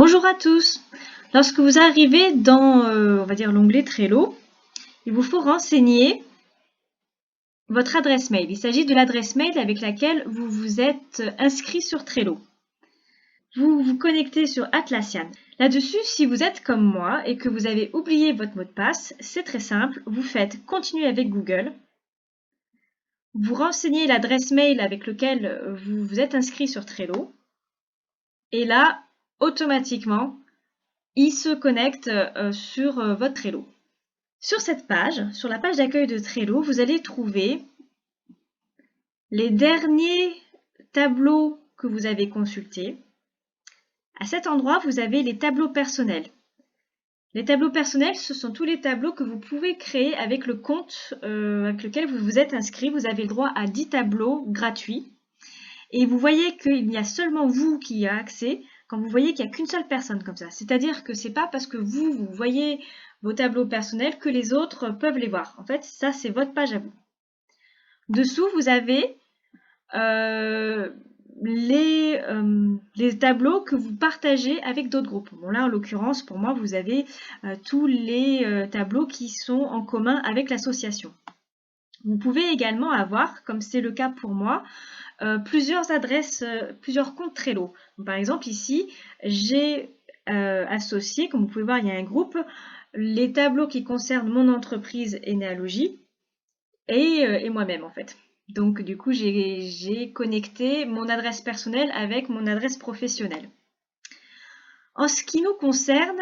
Bonjour à tous. Lorsque vous arrivez dans, on va dire l'onglet Trello, il vous faut renseigner votre adresse mail. Il s'agit de l'adresse mail avec laquelle vous vous êtes inscrit sur Trello. Vous vous connectez sur Atlassian. Là-dessus, si vous êtes comme moi et que vous avez oublié votre mot de passe, c'est très simple. Vous faites continuer avec Google. Vous renseignez l'adresse mail avec laquelle vous vous êtes inscrit sur Trello. Et là, automatiquement, il se connecte sur votre Trello. Sur cette page, sur la page d'accueil de Trello, vous allez trouver les derniers tableaux que vous avez consultés. À cet endroit, vous avez les tableaux personnels. Les tableaux personnels, ce sont tous les tableaux que vous pouvez créer avec le compte avec lequel vous vous êtes inscrit. Vous avez le droit à 10 tableaux gratuits. Et vous voyez qu'il n'y a seulement vous qui y a accès quand vous voyez qu'il n'y a qu'une seule personne comme ça. C'est-à-dire que ce n'est pas parce que vous voyez vos tableaux personnels que les autres peuvent les voir. En fait, ça, c'est votre page à vous. Dessous, vous avez les tableaux que vous partagez avec d'autres groupes. Bon, là, en l'occurrence, pour moi, vous avez tous les tableaux qui sont en commun avec l'association. Vous pouvez également avoir, comme c'est le cas pour moi, plusieurs adresses, plusieurs comptes Trello. Donc, par exemple, ici, j'ai associé, comme vous pouvez voir, il y a un groupe, les tableaux qui concernent mon entreprise Énéalogie et moi-même, en fait. Donc, du coup, j'ai connecté mon adresse personnelle avec mon adresse professionnelle. En ce qui nous concerne,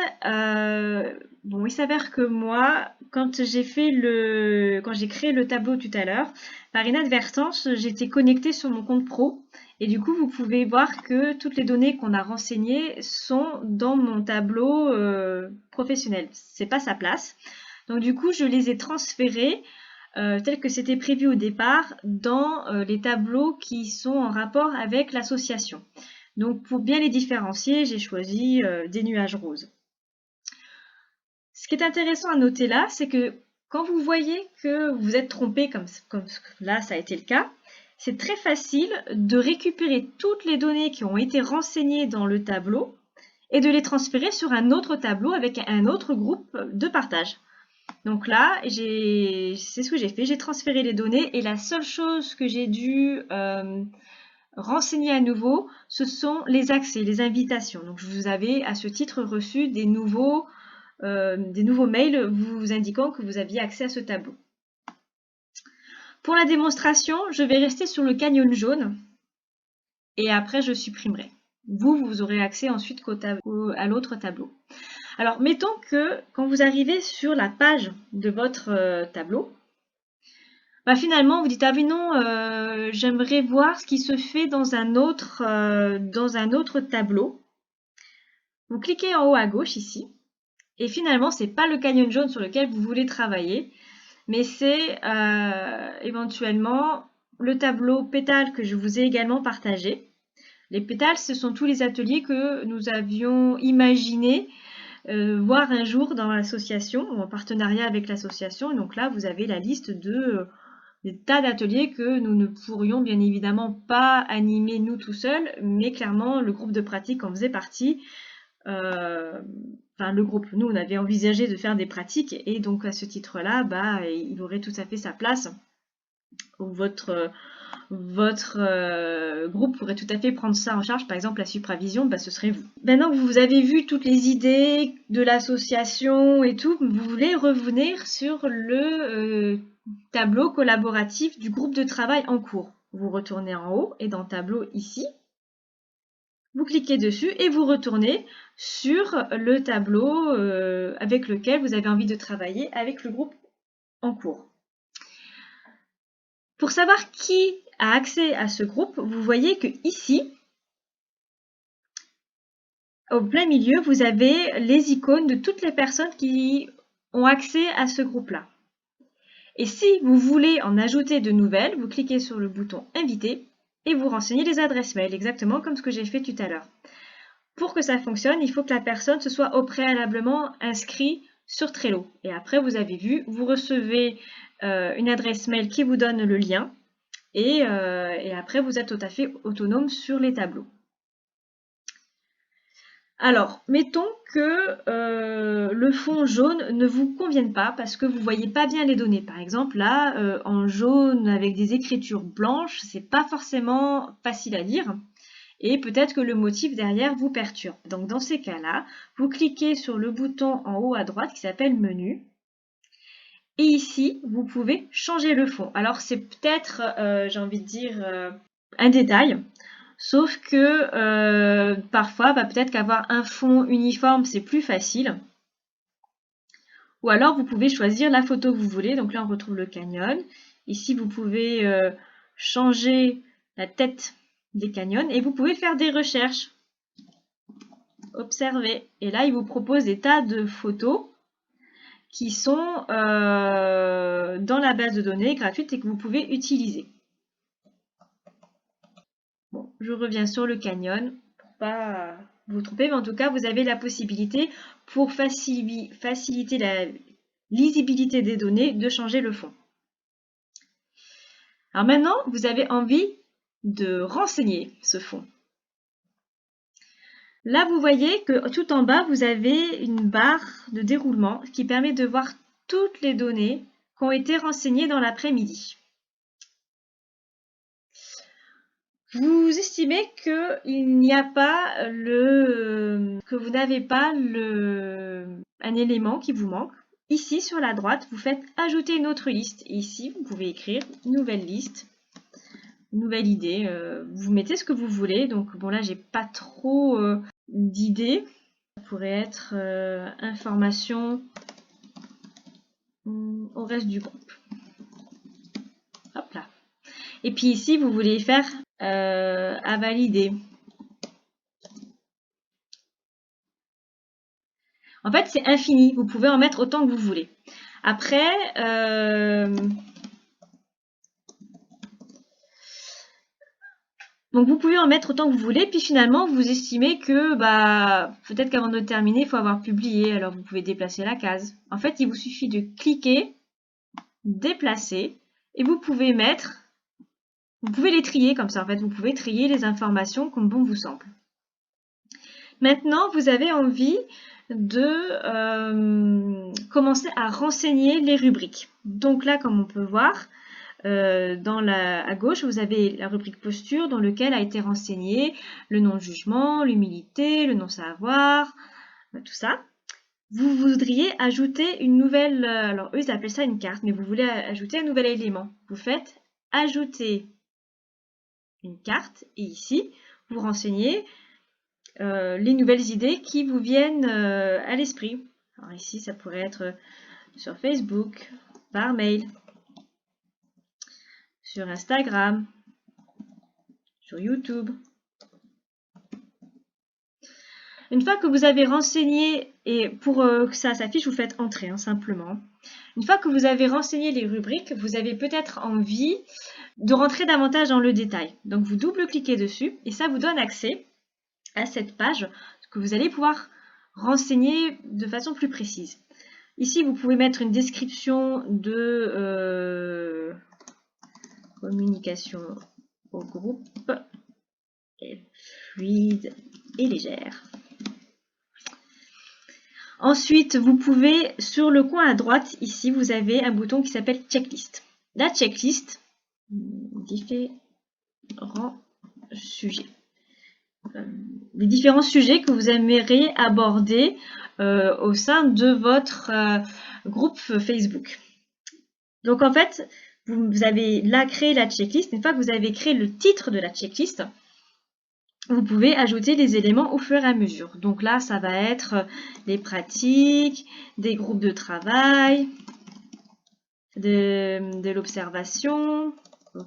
bon, il s'avère que moi, quand j'ai créé le tableau tout à l'heure, par inadvertance, j'étais connectée sur mon compte pro. Et du coup, vous pouvez voir que toutes les données qu'on a renseignées sont dans mon tableau professionnel. C'est pas sa place. Donc du coup, je les ai transférées tel que c'était prévu au départ dans les tableaux qui sont en rapport avec l'association. Donc pour bien les différencier, j'ai choisi des nuages roses. Ce qui est intéressant à noter là, c'est que quand vous voyez que vous êtes trompé, comme là ça a été le cas, c'est très facile de récupérer toutes les données qui ont été renseignées dans le tableau et de les transférer sur un autre tableau avec un autre groupe de partage. Donc là, c'est ce que j'ai fait, j'ai transféré les données et la seule chose que j'ai dû renseigner à nouveau, ce sont les accès, les invitations. Donc vous avez à ce titre reçu des nouveaux mails vous indiquant que vous aviez accès à ce tableau. Pour la démonstration, je vais rester sur le canyon jaune et après je supprimerai. Vous aurez accès ensuite à l'autre tableau. Alors, mettons que quand vous arrivez sur la page de votre tableau, bah, finalement, vous dites « Ah oui, non, j'aimerais voir ce qui se fait dans un autre tableau. » Vous cliquez en haut à gauche ici. Et finalement, ce n'est pas le canyon jaune sur lequel vous voulez travailler, mais c'est éventuellement le tableau pétales que je vous ai également partagé. Les pétales, ce sont tous les ateliers que nous avions imaginés voir un jour dans l'association ou en partenariat avec l'association. Donc là, vous avez la liste des tas d'ateliers que nous ne pourrions bien évidemment pas animer nous tout seuls, mais clairement le groupe de pratique en faisait partie. Enfin, le groupe, nous, on avait envisagé de faire des pratiques et donc à ce titre-là, bah, il aurait tout à fait sa place. Votre groupe pourrait tout à fait prendre ça en charge, par exemple la supervision, bah, ce serait vous. Maintenant que vous avez vu toutes les idées de l'association et tout, vous voulez revenir sur le tableau collaboratif du groupe de travail en cours. Vous retournez en haut et dans tableau ici, vous cliquez dessus et vous retournez sur le tableau avec lequel vous avez envie de travailler avec le groupe en cours. Pour savoir qui a accès à ce groupe, vous voyez que ici, au plein milieu, vous avez les icônes de toutes les personnes qui ont accès à ce groupe-là. Et si vous voulez en ajouter de nouvelles, vous cliquez sur le bouton « Inviter » et vous renseignez les adresses mail, exactement comme ce que j'ai fait tout à l'heure. Pour que ça fonctionne, il faut que la personne se soit au préalablement inscrite sur Trello. Et après, vous avez vu, vous recevez une adresse mail qui vous donne le lien. Et après, vous êtes tout à fait autonome sur les tableaux. Alors, mettons que le fond jaune ne vous convienne pas parce que vous voyez pas bien les données. Par exemple, là, en jaune avec des écritures blanches, c'est pas forcément facile à lire. Et peut-être que le motif derrière vous perturbe. Donc dans ces cas-là, vous cliquez sur le bouton en haut à droite qui s'appelle Menu. Et ici, vous pouvez changer le fond. Alors c'est peut-être, j'ai envie de dire, un détail. Sauf que parfois, peut-être qu'avoir un fond uniforme, c'est plus facile. Ou alors, vous pouvez choisir la photo que vous voulez. Donc là, on retrouve le canyon. Ici, vous pouvez changer la tête des canyons et vous pouvez faire des recherches. Observer. Et là, il vous propose des tas de photos qui sont dans la base de données gratuite et que vous pouvez utiliser. Bon, je reviens sur le canyon pour pas vous tromper, mais en tout cas, vous avez la possibilité pour faciliter la lisibilité des données de changer le fond. Alors maintenant, vous avez envie de renseigner ce fond. Là, vous voyez que tout en bas, vous avez une barre de déroulement qui permet de voir toutes les données qui ont été renseignées dans l'après-midi. Vous estimez que vous n'avez pas un élément qui vous manque. Ici, sur la droite, vous faites ajouter une autre liste. Et ici, vous pouvez écrire une nouvelle liste, une nouvelle idée. Vous mettez ce que vous voulez. Donc, bon, là, j'ai pas trop d'idées. Ça pourrait être information au reste du groupe. Hop là. Et puis ici, vous voulez faire à valider. En fait, c'est infini. Vous pouvez en mettre autant que vous voulez. Après, donc vous pouvez en mettre autant que vous voulez. Puis finalement, vous estimez que peut-être qu'avant de terminer, il faut avoir publié. Alors vous pouvez déplacer la case. En fait, il vous suffit de cliquer, déplacer, et vous pouvez les trier comme ça. En fait, vous pouvez trier les informations comme bon vous semble. Maintenant, vous avez envie de commencer à renseigner les rubriques. Donc là, comme on peut voir, à gauche, vous avez la rubrique posture dans laquelle a été renseigné le non-jugement, l'humilité, le non-savoir, tout ça. Vous voudriez ajouter une nouvelle, alors eux ils appellent ça une carte, mais vous voulez ajouter un nouvel élément. Vous faites ajouter une carte et ici, vous renseignez les nouvelles idées qui vous viennent à l'esprit. Alors ici, ça pourrait être sur Facebook, par mail, sur Instagram, sur YouTube. Une fois que vous avez renseigné, et pour que ça s'affiche, vous faites entrer simplement. Une fois que vous avez renseigné les rubriques, vous avez peut-être envie de rentrer davantage dans le détail. Donc vous double-cliquez dessus et ça vous donne accès à cette page que vous allez pouvoir renseigner de façon plus précise. Ici, vous pouvez mettre une description de communication au groupe fluide et légère. Ensuite, vous pouvez, sur le coin à droite, ici, vous avez un bouton qui s'appelle Checklist. La checklist, différents sujets. Les différents sujets que vous aimeriez aborder au sein de votre groupe Facebook. Donc en fait, vous avez là créé la checklist. Une fois que vous avez créé le titre de la checklist, vous pouvez ajouter les éléments au fur et à mesure. Donc là, ça va être les pratiques, des groupes de travail, de l'observation,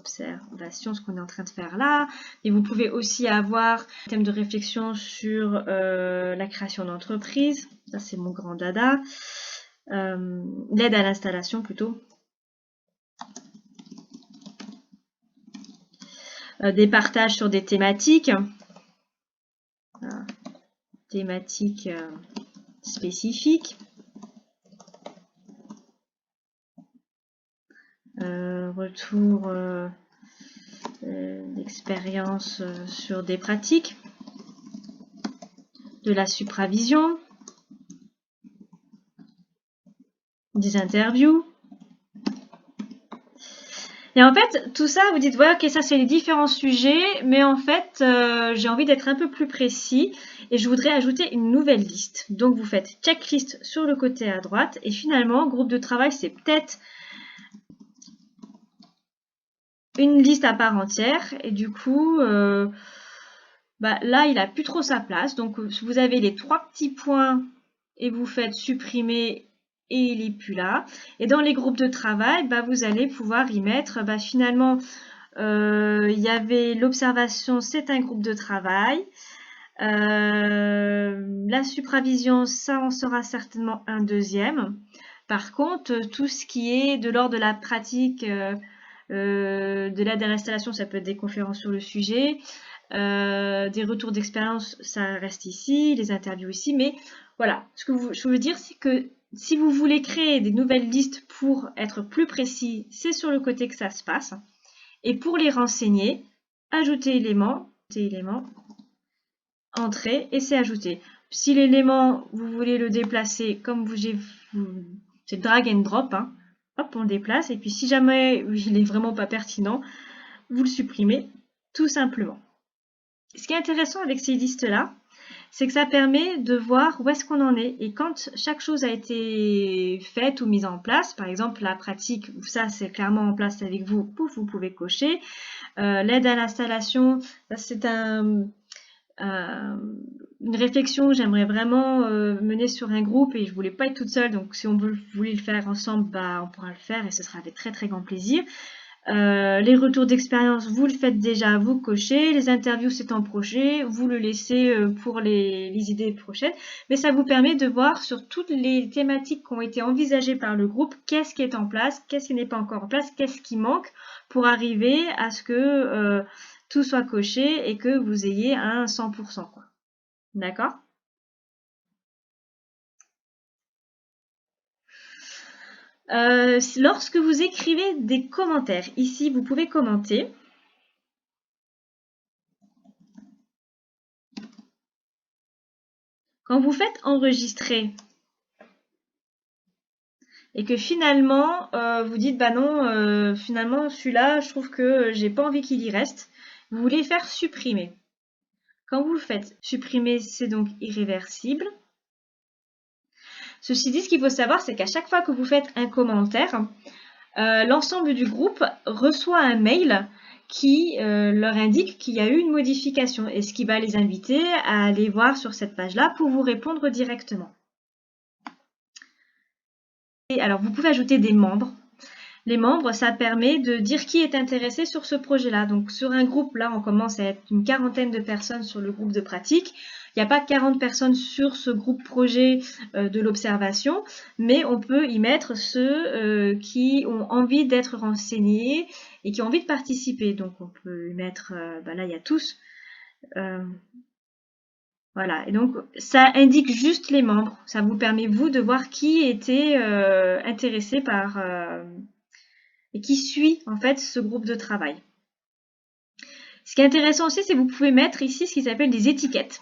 ce qu'on est en train de faire là. Et vous pouvez aussi avoir un thème de réflexion sur la création d'entreprise. Ça, c'est mon grand dada. L'aide à l'installation plutôt. Des partages sur des thématiques. Thématiques spécifiques. Retour d'expérience sur des pratiques. de la supravision, des interviews. Et en fait, tout ça, vous dites, ouais, ok, ça c'est les différents sujets, mais en fait, j'ai envie d'être un peu plus précis et je voudrais ajouter une nouvelle liste. Donc, vous faites checklist sur le côté à droite et finalement, groupe de travail, c'est peut-être une liste à part entière et du coup, là, il n'a plus trop sa place. Donc, vous avez les 3 petits points et vous faites supprimer et il n'est plus là. Et dans les groupes de travail, vous allez pouvoir y mettre, finalement, il y avait l'observation, c'est un groupe de travail. La supravision, ça en sera certainement un deuxième. Par contre, tout ce qui est de l'ordre de la pratique, de l'aide à l'installation, ça peut être des conférences sur le sujet. Des retours d'expérience, ça reste ici, les interviews ici, mais voilà, ce que je veux dire, c'est que si vous voulez créer des nouvelles listes pour être plus précis, c'est sur le côté que ça se passe. Et pour les renseigner, ajouter élément, entrer et c'est ajouté. Si l'élément, vous voulez le déplacer comme c'est drag and drop, hein, hop, on le déplace. Et puis si jamais il n'est vraiment pas pertinent, vous le supprimez tout simplement. Ce qui est intéressant avec ces listes-là, c'est que ça permet de voir où est-ce qu'on en est. Et quand chaque chose a été faite ou mise en place, par exemple la pratique, ça c'est clairement en place avec vous, pouf, vous pouvez cocher. L'aide à l'installation, c'est une réflexion que j'aimerais vraiment mener sur un groupe et je voulais pas être toute seule, donc si on voulait le faire ensemble, on pourra le faire et ce sera avec très très grand plaisir. Les retours d'expérience, vous le faites déjà, vous cochez. Les interviews, c'est en projet, vous le laissez pour les idées prochaines. Mais ça vous permet de voir sur toutes les thématiques qui ont été envisagées par le groupe, qu'est-ce qui est en place, qu'est-ce qui n'est pas encore en place, qu'est-ce qui manque pour arriver à ce que tout soit coché et que vous ayez un 100%. D'accord ? Lorsque vous écrivez des commentaires, ici vous pouvez commenter. Quand vous faites enregistrer et que finalement vous dites non, finalement celui-là je trouve que j'ai pas envie qu'il y reste, vous voulez faire supprimer. Quand vous le faites supprimer, c'est donc irréversible. Ceci dit, ce qu'il faut savoir, c'est qu'à chaque fois que vous faites un commentaire, l'ensemble du groupe reçoit un mail qui leur indique qu'il y a eu une modification et ce qui va les inviter à aller voir sur cette page-là pour vous répondre directement. Et alors, vous pouvez ajouter des membres. Les membres, ça permet de dire qui est intéressé sur ce projet-là. Donc, sur un groupe, là, on commence à être une quarantaine de personnes sur le groupe de pratique. Il n'y a pas 40 personnes sur ce groupe projet de l'observation, mais on peut y mettre ceux qui ont envie d'être renseignés et qui ont envie de participer. Donc, on peut y mettre, là, il y a tous. Voilà, et donc ça indique juste les membres. Ça vous permet, vous, de voir qui était intéressé par et qui suit en fait ce groupe de travail. Ce qui est intéressant aussi, c'est que vous pouvez mettre ici ce qui s'appelle des étiquettes.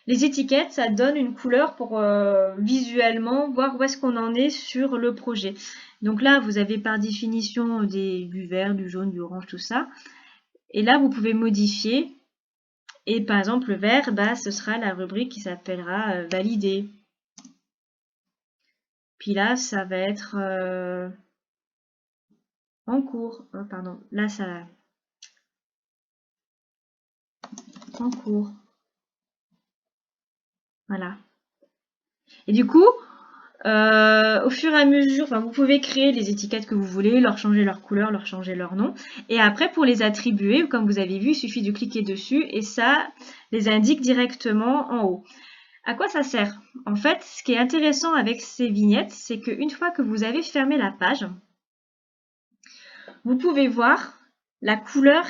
Les étiquettes, ça donne une couleur pour visuellement voir où est-ce qu'on en est sur le projet. Donc là, vous avez par définition du vert, du jaune, du orange, tout ça. Et là, vous pouvez modifier. Et par exemple, le vert, ce sera la rubrique qui s'appellera valider. Puis là, ça va être en cours. Oh, pardon, là, ça va. En cours. Voilà. Et du coup, au fur et à mesure, vous pouvez créer les étiquettes que vous voulez, leur changer leur couleur, leur changer leur nom. Et après, pour les attribuer, comme vous avez vu, il suffit de cliquer dessus et ça les indique directement en haut. À quoi ça sert? En fait, ce qui est intéressant avec ces vignettes, c'est qu'une fois que vous avez fermé la page, vous pouvez voir la couleur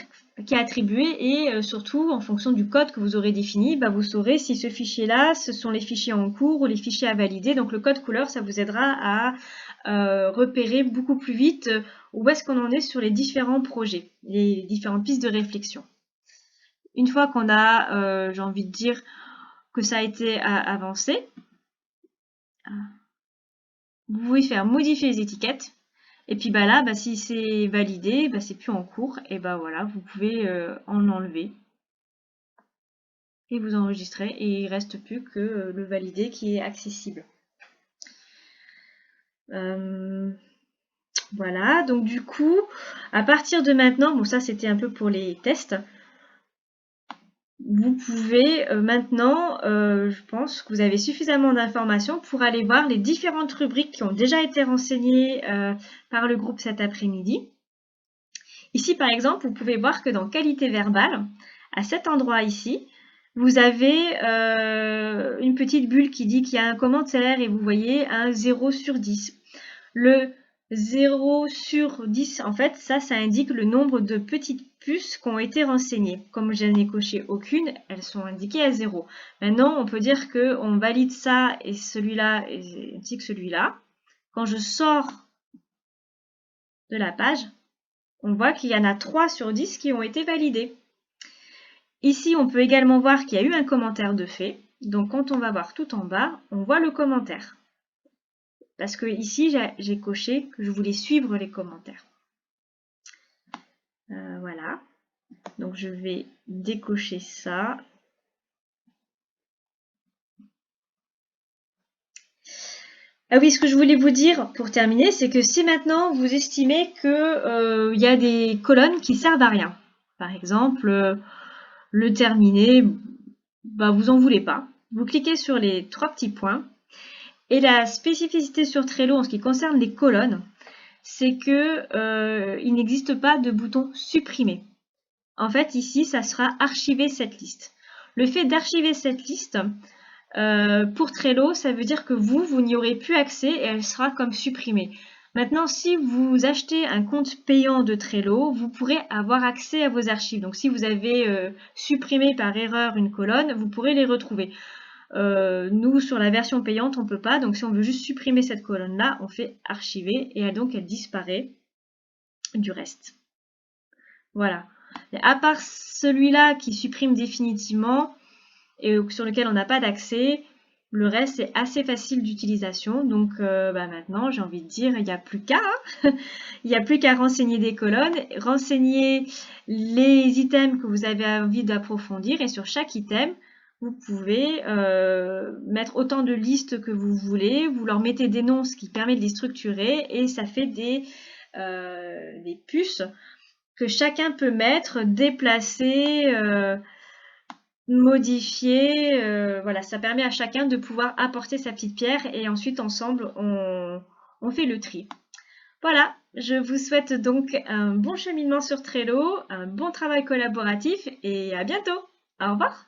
qui est attribuée et surtout en fonction du code que vous aurez défini, vous saurez si ce fichier-là, ce sont les fichiers en cours ou les fichiers à valider. Donc le code couleur, ça vous aidera à repérer beaucoup plus vite où est-ce qu'on en est sur les différents projets, les différentes pistes de réflexion. Une fois qu'on a, j'ai envie de dire, que ça a été avancé, vous pouvez faire modifier les étiquettes. Et puis là, si c'est validé, c'est plus en cours. Et voilà, vous pouvez en enlever. Et vous enregistrez. Et il ne reste plus que le validé qui est accessible. Voilà, donc du coup, à partir de maintenant, bon ça c'était un peu pour les tests, vous pouvez maintenant, je pense que vous avez suffisamment d'informations pour aller voir les différentes rubriques qui ont déjà été renseignées par le groupe cet après-midi. Ici par exemple, vous pouvez voir que dans qualité verbale, à cet endroit ici, vous avez une petite bulle qui dit qu'il y a un commentaire et vous voyez un 0 sur 10. Le 0 sur 10, en fait, ça indique le nombre de petites puces qui ont été renseignées. Comme je n'ai coché aucune, elles sont indiquées à 0. Maintenant, on peut dire qu'on valide ça et celui-là ainsi que celui-là. Quand je sors de la page, on voit qu'il y en a 3 sur 10 qui ont été validés. Ici, on peut également voir qu'il y a eu un commentaire de fait. Donc, quand on va voir tout en bas, on voit le commentaire. Parce que ici, j'ai coché que je voulais suivre les commentaires. Voilà. Donc, je vais décocher ça. Ah oui, ce que je voulais vous dire pour terminer, c'est que si maintenant vous estimez qu'il y a des colonnes qui servent à rien, par exemple, le terminé, vous en voulez pas. Vous cliquez sur les 3 petits points. Et la spécificité sur Trello en ce qui concerne les colonnes, c'est que il n'existe pas de bouton supprimer. En fait, ici, ça sera archiver cette liste. Le fait d'archiver cette liste, pour Trello, ça veut dire que vous n'y aurez plus accès et elle sera comme supprimée. Maintenant, si vous achetez un compte payant de Trello, vous pourrez avoir accès à vos archives. Donc, si vous avez supprimé par erreur une colonne, vous pourrez les retrouver. Nous, sur la version payante, on ne peut pas. Donc, si on veut juste supprimer cette colonne-là, on fait archiver et donc elle disparaît du reste. Voilà. Et à part celui-là qui supprime définitivement et sur lequel on n'a pas d'accès, le reste est assez facile d'utilisation. Donc, maintenant, j'ai envie de dire, il n'y a plus qu'à. Il n'y a plus qu'à renseigner des colonnes, renseigner les items que vous avez envie d'approfondir et sur chaque item, vous pouvez mettre autant de listes que vous voulez, vous leur mettez des noms, ce qui permet de les structurer et ça fait des puces que chacun peut mettre, déplacer, modifier. Voilà, ça permet à chacun de pouvoir apporter sa petite pierre et ensuite ensemble on fait le tri. Voilà, je vous souhaite donc un bon cheminement sur Trello, un bon travail collaboratif et à bientôt. Au revoir.